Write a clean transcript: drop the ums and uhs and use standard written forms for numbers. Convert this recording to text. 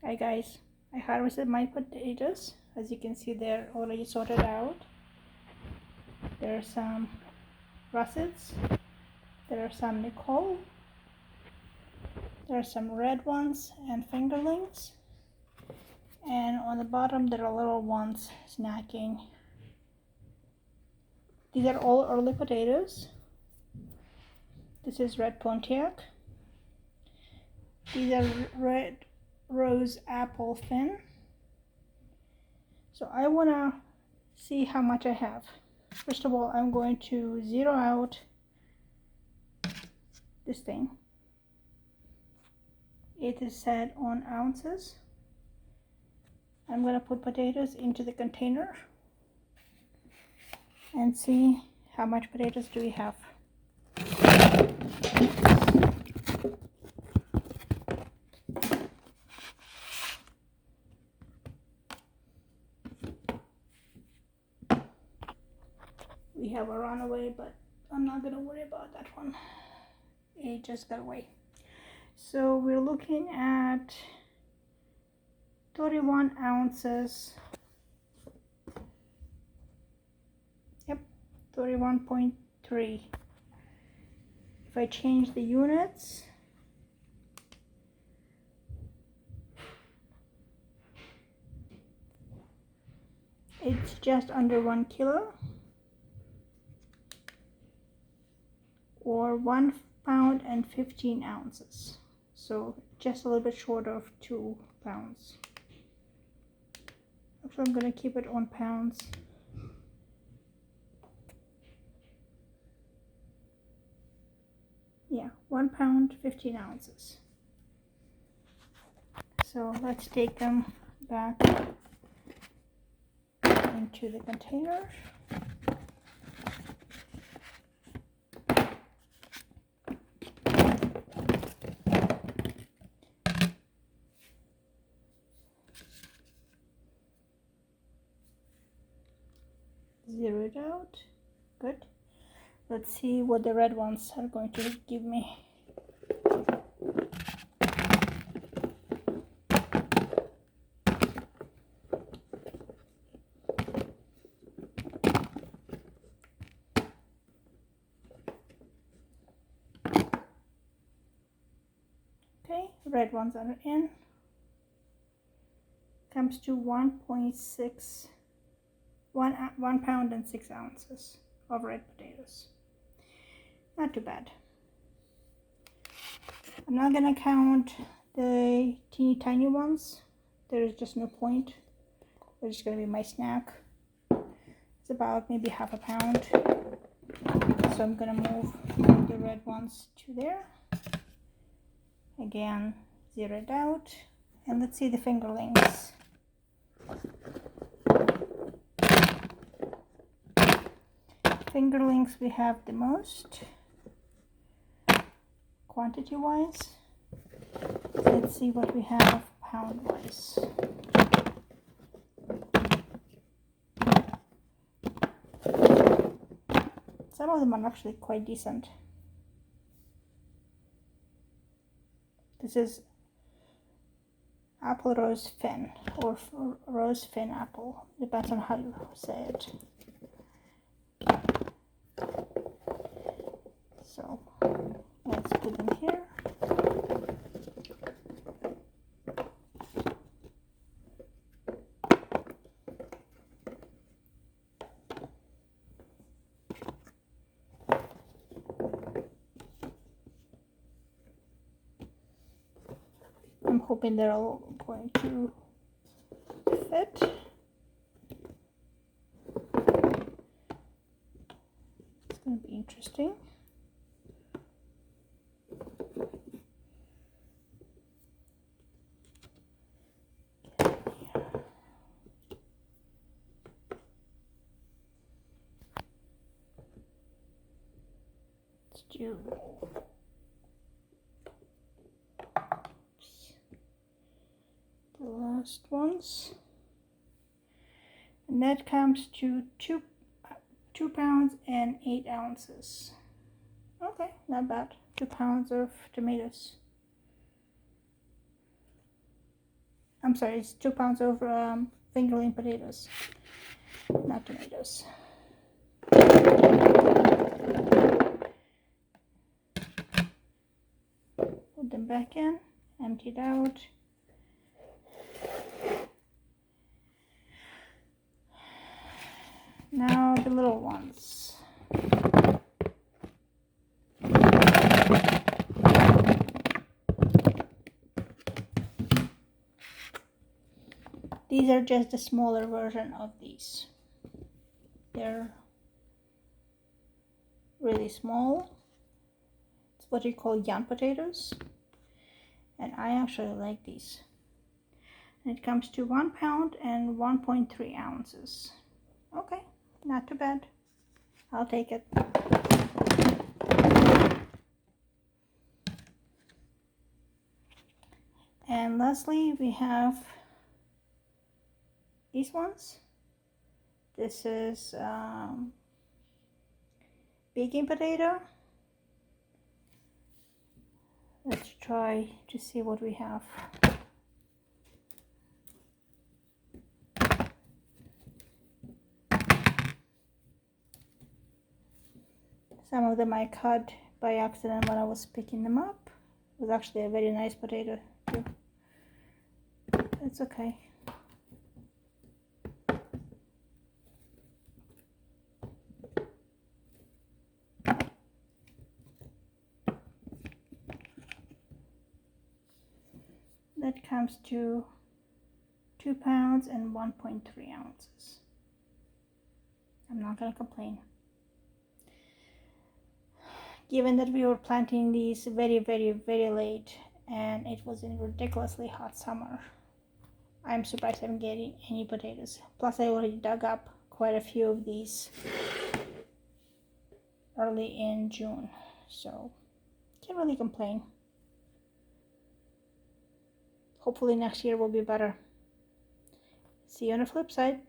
Hi guys, I harvested my potatoes. As you can see, they're already sorted out. There are some russets, there are some Nicole, there are some red ones and fingerlings, and on the bottom there are little ones snacking. These are all early potatoes. This is red Pontiac. These are red rose apple fin. So I want to see how much I have. First of all, I'm going to zero out this thing. It is set on ounces. I'm going to put potatoes into the container and see how much potatoes do we have. We have a runaway, but I'm not going to worry about that one. It just got away. So we're looking at 31 ounces. Yep, 31.3. If I change the units, it's just under 1 kilo, or 1 pound and 15 ounces. So just a little bit short of 2 pounds. Actually, I'm going to keep it on pounds. Yeah, 1 pound, 15 ounces. So let's take them back into the container. Zero it out. Good. Let's see what the red ones are going to give me. Okay, red ones are in. Comes to 1.6, 1 pound and 6 ounces of red potatoes. Not too bad. I'm not gonna count the teeny tiny ones. There is just no point. They're just gonna be my snack. It's about maybe half a pound. So I'm gonna move the red ones to there. Again, zero it out. And let's see the fingerlings. Fingerlings we have the most quantity wise. Let's see what we have pound wise. Some of them are actually quite decent. This is apple rose fin, or rose fin apple, depends on how you say it. So let's put them here. I'm hoping they're all going to fit. It's going to be interesting. Let's do the last ones, and that comes to 2 pounds and 8 ounces. Okay, not bad. 2 pounds of tomatoes. I'm sorry, it's 2 pounds of fingerling potatoes, not tomatoes. Put them back in, empty it out. Now the little ones. These are just the smaller version of these. They're really small. It's what you call young potatoes. And I actually like these. And it comes to 1 pound and 1.3 ounces. Okay, not too bad. I'll take it. And lastly, we have these ones. This is baking potato. Let's try to see what we have. Some of them I cut by accident when I was picking them up. It was actually a very nice potato too. It's okay. That comes to 2 pounds and 1.3 ounces. I'm not gonna complain. Given that we were planting these very late and it was a ridiculously hot summer, I'm surprised I'm getting any potatoes. Plus I already dug up quite a few of these early in June, so can't really complain. Hopefully next year will be better. See you on the flip side.